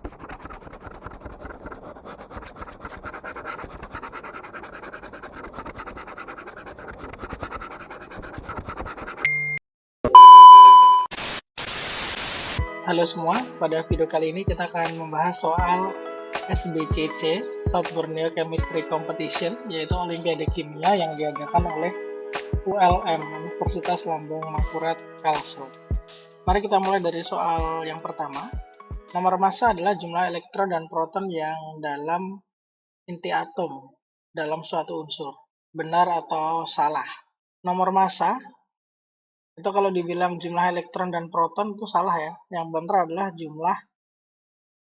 Halo semua, pada video kali ini kita akan membahas soal SBCC, South Borneo Chemistry Competition, yaitu Olimpiade Kimia yang diadakan oleh ULM, Universitas Lambung Mangkurat Kalsel. Mari kita mulai dari soal yang pertama. Nomor massa adalah jumlah elektron dan proton yang dalam inti atom dalam suatu unsur. Benar atau salah? Nomor massa itu kalau dibilang jumlah elektron dan proton itu salah ya. Yang benar adalah jumlah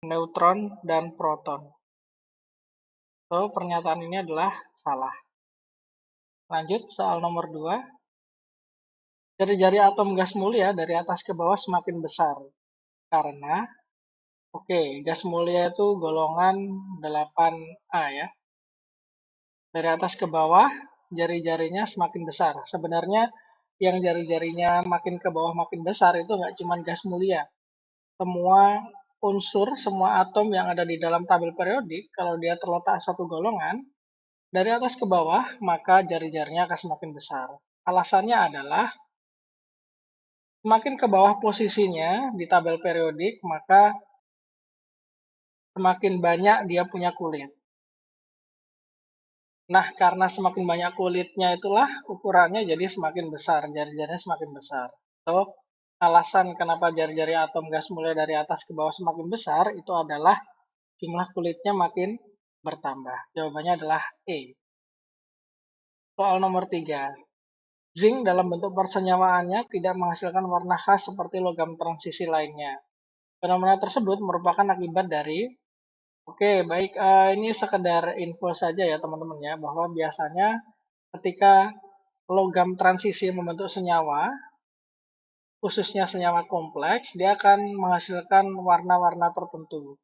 neutron dan proton. So, pernyataan ini adalah salah. Lanjut, soal nomor 2. Jari-jari atom gas mulia dari atas ke bawah semakin besar. Karena, gas mulia itu golongan 8A ya. Dari atas ke bawah, jari-jarinya semakin besar. Sebenarnya, yang jari-jarinya makin ke bawah makin besar itu nggak cuma gas mulia. Semua unsur, semua atom yang ada di dalam tabel periodik, kalau dia terletak satu golongan, dari atas ke bawah, maka jari-jarinya akan semakin besar. Alasannya adalah, semakin ke bawah posisinya di tabel periodik, maka semakin banyak dia punya kulit. Nah, karena semakin banyak kulitnya itulah ukurannya jadi semakin besar, jari-jarinya semakin besar. So, alasan kenapa jari-jari atom gas mulia dari atas ke bawah semakin besar itu adalah jumlah kulitnya makin bertambah. Jawabannya adalah E. Soal nomor 3. Zinc dalam bentuk persenyawaannya tidak menghasilkan warna khas seperti logam transisi lainnya. Fenomena tersebut merupakan akibat dari, ini sekedar info saja ya teman-teman ya, bahwa biasanya ketika logam transisi membentuk senyawa, khususnya senyawa kompleks, dia akan menghasilkan warna-warna tertentu.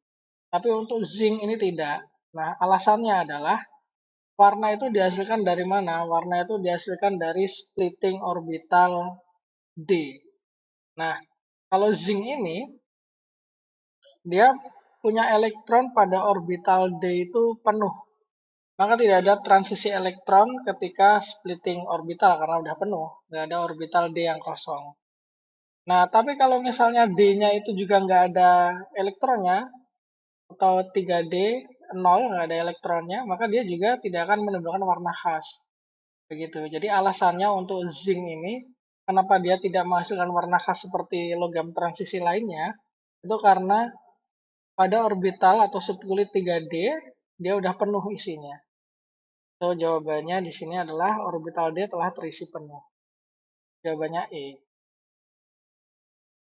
Tapi untuk zinc ini tidak. Nah, alasannya adalah warna itu dihasilkan dari mana? Warna itu dihasilkan dari splitting orbital D. Nah, kalau zinc ini, dia punya elektron pada orbital D itu penuh. Maka tidak ada transisi elektron ketika splitting orbital karena udah penuh. Nggak ada orbital D yang kosong. Nah, tapi kalau misalnya D-nya itu juga nggak ada elektronnya, atau 3D, 0, nggak ada elektronnya, maka dia juga tidak akan menimbulkan warna khas. Begitu. Jadi alasannya untuk zinc ini, kenapa dia tidak menghasilkan warna khas seperti logam transisi lainnya, itu karena pada orbital atau subkulit 3D, dia udah penuh isinya. So, jawabannya di sini adalah orbital D telah terisi penuh. Jawabannya E.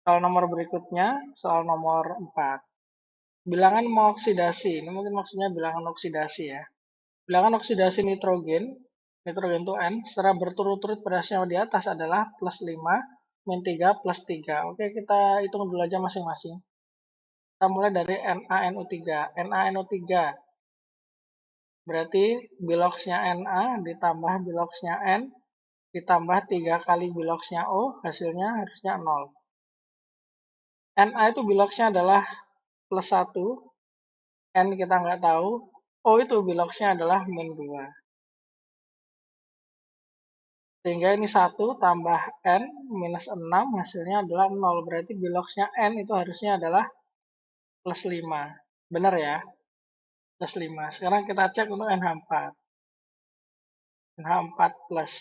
Soal nomor berikutnya, soal nomor 4. Bilangan mengoksidasi, ini mungkin maksudnya bilangan oksidasi ya. Bilangan oksidasi nitrogen itu N, secara berturut-turut pada senyawa di atas adalah plus 5, min 3, plus 3. Oke, kita hitung dulu aja masing-masing. Kita mulai dari NaNO3. NaNO3 berarti biloxnya Na ditambah biloxnya N ditambah 3 kali biloxnya O, hasilnya harusnya 0. Na itu biloxnya adalah plus 1, N kita nggak tahu, O itu biloxnya adalah min 2. Sehingga ini 1 tambah N minus 6 hasilnya adalah 0. Berarti biloxnya N itu harusnya adalah plus 5. Benar ya? Plus 5. Sekarang kita cek untuk NH4. NH4 plus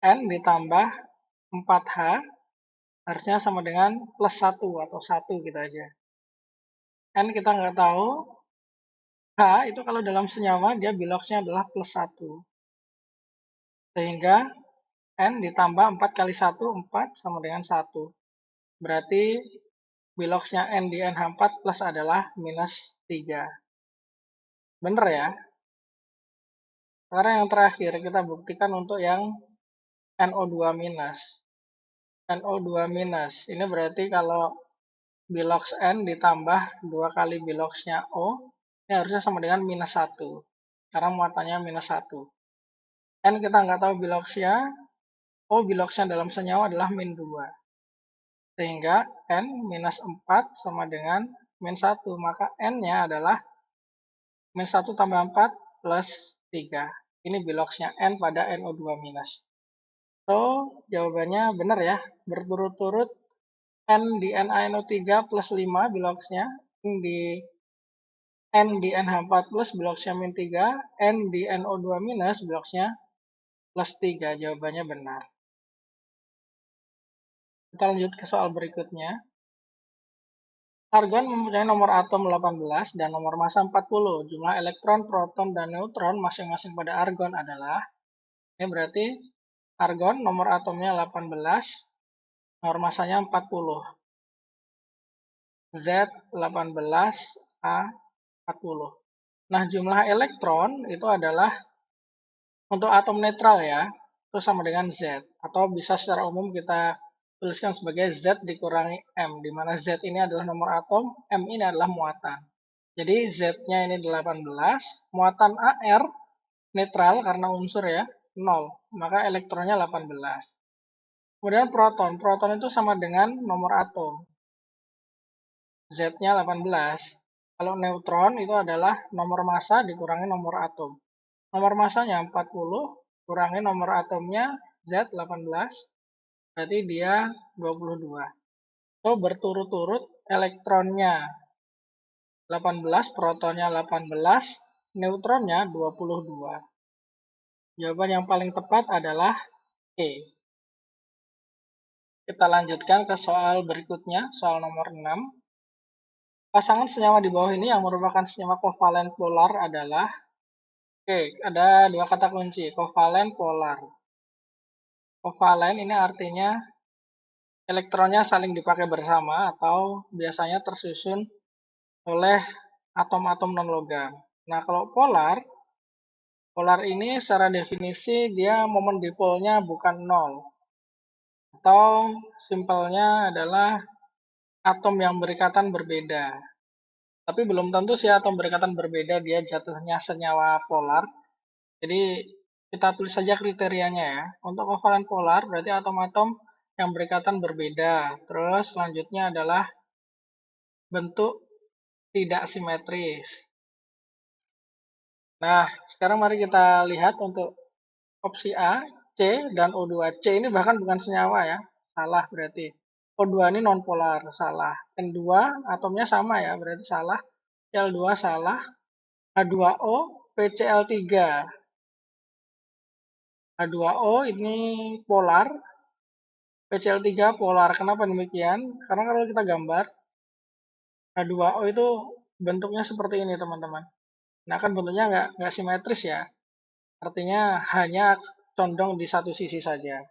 N ditambah 4H harusnya sama dengan plus 1 atau 1 gitu aja. N kita nggak tahu. H itu kalau dalam senyawa dia biloxnya adalah plus 1. Sehingga N ditambah 4 kali 1, 4 sama dengan 1. Berarti biloxnya N di NH4 plus adalah minus 3. Bener ya? Sekarang yang terakhir kita buktikan untuk yang NO2 minus. NO2 minus. Ini berarti kalau bilox N ditambah 2 kali biloxnya O, ini harusnya sama dengan minus 1. Karena muatannya minus 1. N kita nggak tahu biloxnya, O biloxnya dalam senyawa adalah min 2. Sehingga N minus 4 sama dengan min 1. Maka N-nya adalah min 1 tambah 4 plus 3. Ini biloxnya N pada NO2 minus. So, jawabannya benar ya. Berturut-turut N di NaNO3 plus 5 biloxnya. N di NH4 plus biloxnya min 3. N di NO2 minus biloxnya plus 3. Jawabannya benar. Kita lanjut ke soal berikutnya. Argon mempunyai nomor atom 18 dan nomor massa 40. Jumlah elektron, proton, dan neutron masing-masing pada argon adalah, ini berarti argon nomor atomnya 18, nomor massanya 40. Z 18, A 40. Nah, jumlah elektron itu adalah untuk atom netral ya, itu sama dengan Z. Atau bisa secara umum kita tuliskan sebagai Z dikurangi M, di mana Z ini adalah nomor atom, M ini adalah muatan. Jadi Z-nya ini 18, muatan AR netral karena unsur ya, 0. Maka elektronnya 18. Kemudian proton. Proton itu sama dengan nomor atom. Z-nya 18. Kalau neutron itu adalah nomor massa dikurangi nomor atom. Nomor massanya 40, kurangi nomor atomnya Z 18, berarti dia 22. So, berturut-turut elektronnya 18, protonnya 18, neutronnya 22. Jawaban yang paling tepat adalah E. Kita lanjutkan ke soal berikutnya, soal nomor 6. Pasangan senyawa di bawah ini yang merupakan senyawa kovalen polar adalah, oke, ada dua kata kunci, kovalen polar. Kovalen ini artinya elektronnya saling dipakai bersama atau biasanya tersusun oleh atom-atom non-logam. Nah, kalau polar, polar ini secara definisi dia momen dipolnya bukan 0. Atau simpelnya adalah atom yang berikatan berbeda. Tapi belum tentu sih atom berikatan berbeda dia jatuhnya senyawa polar. Jadi kita tulis saja kriterianya ya. Untuk kovalen polar berarti atom-atom yang berikatan berbeda. Terus selanjutnya adalah bentuk tidak simetris. Nah, sekarang mari kita lihat untuk opsi A, C, dan O2. C ini bahkan bukan senyawa ya. Salah berarti. O2 ini nonpolar, salah. N2 atomnya sama ya, berarti salah. L2 salah. H2O, PCl3. H2O ini polar, PCl3 polar. Kenapa demikian? Karena kalau kita gambar, H2O itu bentuknya seperti ini teman-teman. Nah kan bentuknya nggak simetris ya. Artinya hanya condong di satu sisi saja.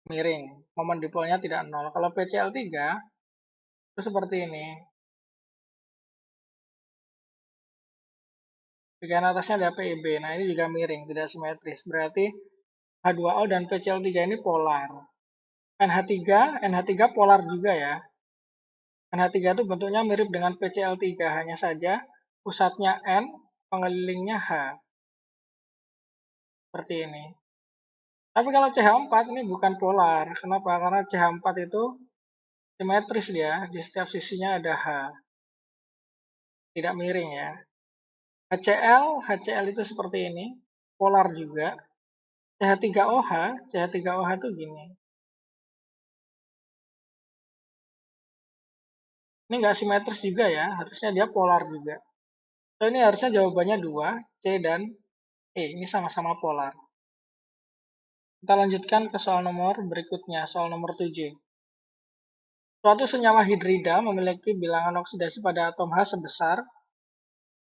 Miring. Momen dipolnya tidak nol. Kalau PCl3 itu seperti ini. Bagian atasnya ada PEB. Nah ini juga miring, tidak simetris. Berarti H2O dan PCl3 ini polar. NH3, NH3 polar juga ya. NH3 itu bentuknya mirip dengan PCl3, hanya saja pusatnya N, pengelilingnya H. Seperti ini. Tapi kalau CH4 ini bukan polar. Kenapa? Karena CH4 itu simetris dia, di setiap sisinya ada H. Tidak miring ya. HCl itu seperti ini, polar juga. CH3OH, CH3OH itu gini. Ini nggak simetris juga ya, harusnya dia polar juga. So, ini harusnya jawabannya 2, C dan E, ini sama-sama polar. Kita lanjutkan ke soal nomor berikutnya, soal nomor 7. Suatu senyawa hidrida memiliki bilangan oksidasi pada atom H sebesar,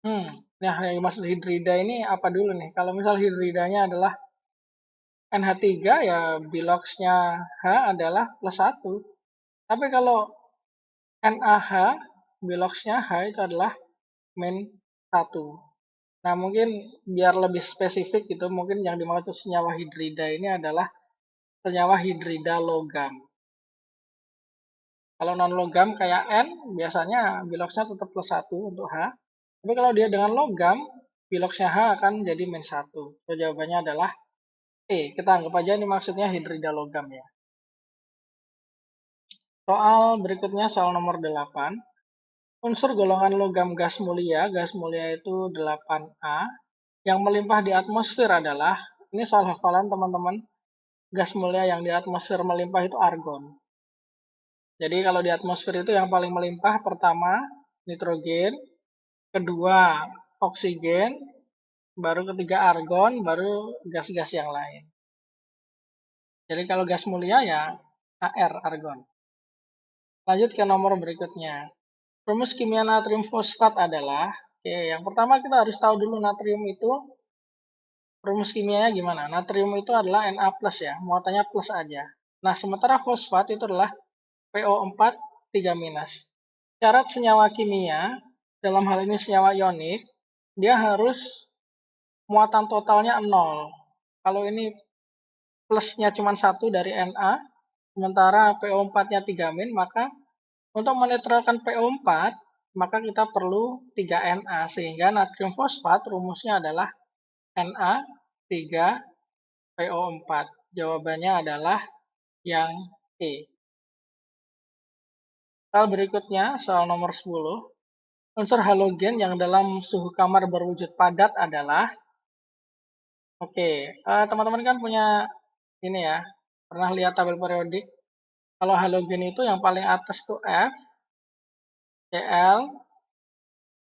nah yang dimaksud hidrida ini apa dulu nih? Kalau misal hidridanya adalah NH3 ya biloxnya H adalah plus 1. Tapi kalau NaH biloxnya H itu adalah min 1. Nah mungkin biar lebih spesifik gitu, mungkin yang dimaksud senyawa hidrida ini adalah senyawa hidrida logam. Kalau non logam kayak N, biasanya biloxnya tetap plus 1 untuk H. Tapi kalau dia dengan logam, biloxnya H akan jadi min 1. So, jawabannya adalah E. Kita anggap aja ini maksudnya hidrida logam ya. Soal berikutnya, soal nomor 8. Unsur golongan logam gas mulia itu 8A, yang melimpah di atmosfer adalah, ini soal hafalan teman-teman, gas mulia yang di atmosfer melimpah itu argon. Jadi kalau di atmosfer itu yang paling melimpah pertama nitrogen, kedua oksigen, baru ketiga argon, baru gas-gas yang lain. Jadi kalau gas mulia ya AR, argon. Lanjut ke nomor berikutnya. Rumus kimia natrium fosfat adalah, oke, yang pertama kita harus tahu dulu natrium itu rumus kimianya gimana. Natrium itu adalah Na plus ya, muatannya plus aja. Nah, sementara fosfat itu adalah PO4 3 minus. Syarat senyawa kimia, dalam hal ini senyawa ionik, dia harus muatan totalnya 0. Kalau ini plusnya cuma 1 dari Na, sementara PO4-nya 3 min, maka untuk menetralkan PO4, maka kita perlu 3 Na, sehingga natrium fosfat rumusnya adalah Na 3 PO4. Jawabannya adalah yang E. Soal berikutnya, soal nomor 10. Unsur halogen yang dalam suhu kamar berwujud padat adalah, oke, teman-teman kan punya ini ya, pernah lihat tabel periodik. Kalau halogen itu yang paling atas tuh F, Cl,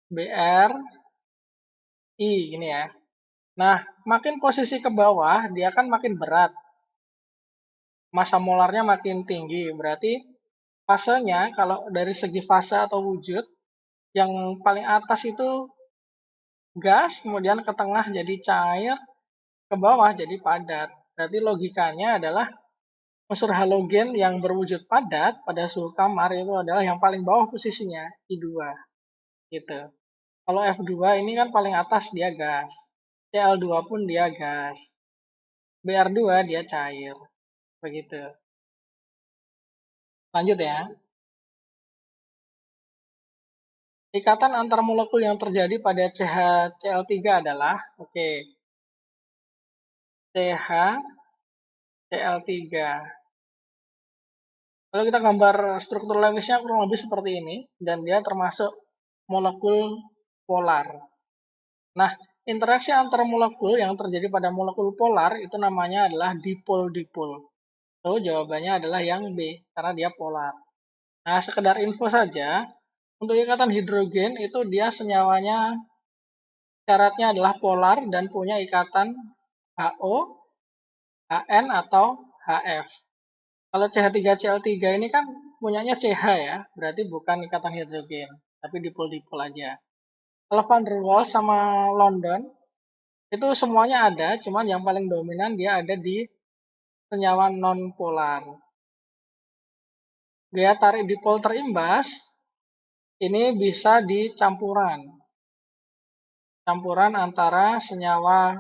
Br, I gini ya. Nah, makin posisi ke bawah, dia kan makin berat. Massa molarnya makin tinggi. Berarti fasenya, kalau dari segi fase atau wujud, yang paling atas itu gas, kemudian ke tengah jadi cair, ke bawah jadi padat. Berarti logikanya adalah unsur halogen yang berwujud padat pada suhu kamar itu adalah yang paling bawah posisinya, I2. Gitu. Kalau F2 ini kan paling atas dia gas. Cl2 pun dia gas. Br2 dia cair. Begitu. Lanjut ya. Ikatan antar molekul yang terjadi pada CHCl3 adalah, oke, CHCl3. Lalu kita gambar struktur Lewisnya kurang lebih seperti ini, dan dia termasuk molekul polar. Nah, interaksi antar molekul yang terjadi pada molekul polar itu namanya adalah dipol-dipol. So, jawabannya adalah yang B, karena dia polar. Nah, sekedar info saja, untuk ikatan hidrogen itu dia senyawanya syaratnya adalah polar dan punya ikatan HO, HN, atau HF. Kalau CH3Cl3 ini kan punyanya CH ya, berarti bukan ikatan hidrogen, tapi dipol-dipol aja. Kalau van der Waals sama London, itu semuanya ada, cuman yang paling dominan dia ada di senyawa non-polar. Gaya tarik dipol terimbas, ini bisa dicampuran. Campuran antara senyawa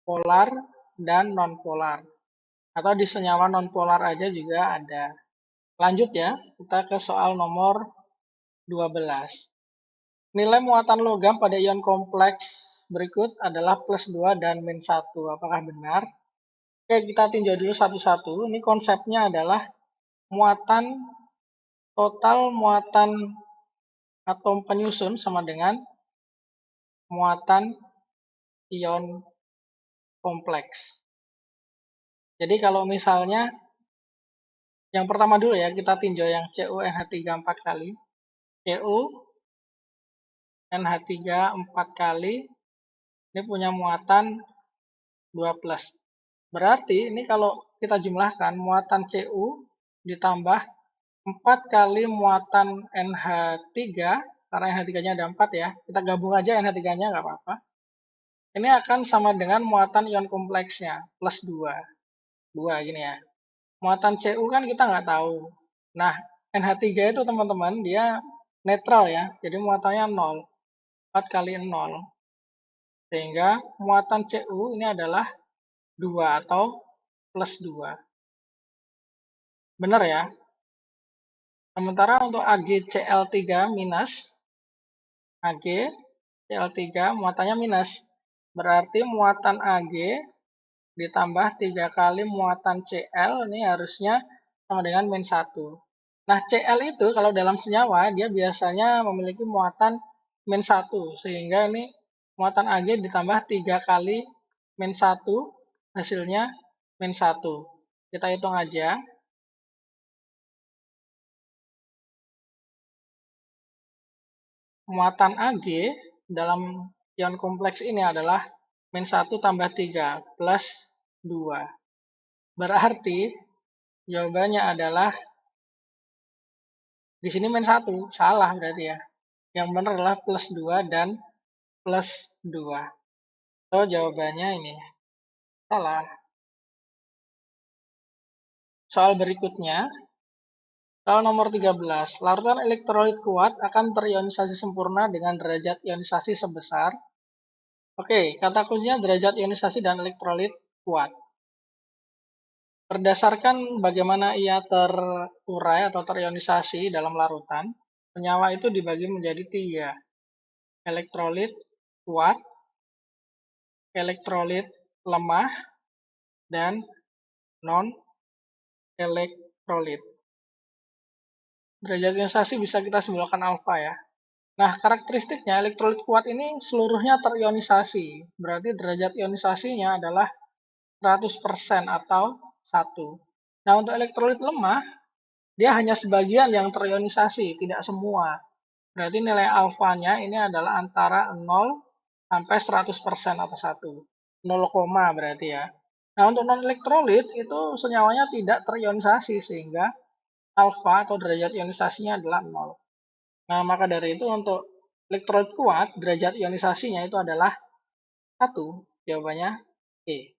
polar dan non-polar. Atau di senyawa non-polar aja juga ada. Lanjut ya, kita ke soal nomor 12. Nilai muatan logam pada ion kompleks berikut adalah plus 2 dan min 1. Apakah benar? Oke, kita tinjau dulu satu-satu. Ini konsepnya adalah muatan, total muatan atom penyusun sama dengan muatan ion kompleks. Jadi kalau misalnya, yang pertama dulu ya, kita tinjau yang CuNH3 4 kali. Cu NH3 4 kali, ini punya muatan 2 plus. Berarti ini kalau kita jumlahkan muatan Cu ditambah 4 kali muatan NH3, karena NH3-nya ada 4 ya, kita gabung aja NH3-nya nggak apa-apa. Ini akan sama dengan muatan ion kompleksnya, plus 2. 2 gini ya. Muatan Cu kan kita nggak tahu. Nah, NH3 itu teman-teman, dia netral ya, jadi muatannya 0. 4 kali 0. Sehingga muatan Cu ini adalah 2 atau plus 2. Benar ya? Sementara untuk AgCl3 minus, AgCl3 muatannya minus. Berarti muatan Ag ditambah 3 kali muatan Cl ini harusnya sama dengan min 1. Nah, Cl itu kalau dalam senyawa dia biasanya memiliki muatan -1, sehingga ini muatan Ag ditambah 3 kali -1, hasilnya -1. Kita hitung aja. Muatan Ag dalam ion kompleks ini adalah -1 tambah 3 plus 2. Berarti jawabannya adalah di sini -1. Salah berarti ya. Yang benar adalah plus 2 dan plus 2. So, jawabannya ini salah. Soal berikutnya, soal nomor 13. Larutan elektrolit kuat akan terionisasi sempurna dengan derajat ionisasi sebesar. Oke, kata kuncinya derajat ionisasi dan elektrolit kuat. Berdasarkan bagaimana ia terurai atau terionisasi dalam larutan, senyawa itu dibagi menjadi 3. Elektrolit kuat, elektrolit lemah, dan non-elektrolit. Derajat ionisasi bisa kita simbolkan alfa ya. Nah, karakteristiknya elektrolit kuat ini seluruhnya terionisasi. Berarti derajat ionisasinya adalah 100% atau 1. Nah, untuk elektrolit lemah, dia hanya sebagian yang terionisasi, tidak semua. Berarti nilai alfanya ini adalah antara 0 sampai 100% atau 1. 0, berarti ya. Nah, untuk non-elektrolit itu senyawanya tidak terionisasi sehingga alfa atau derajat ionisasinya adalah 0. Nah, maka dari itu untuk elektrolit kuat, derajat ionisasinya itu adalah 1. Jawabannya E.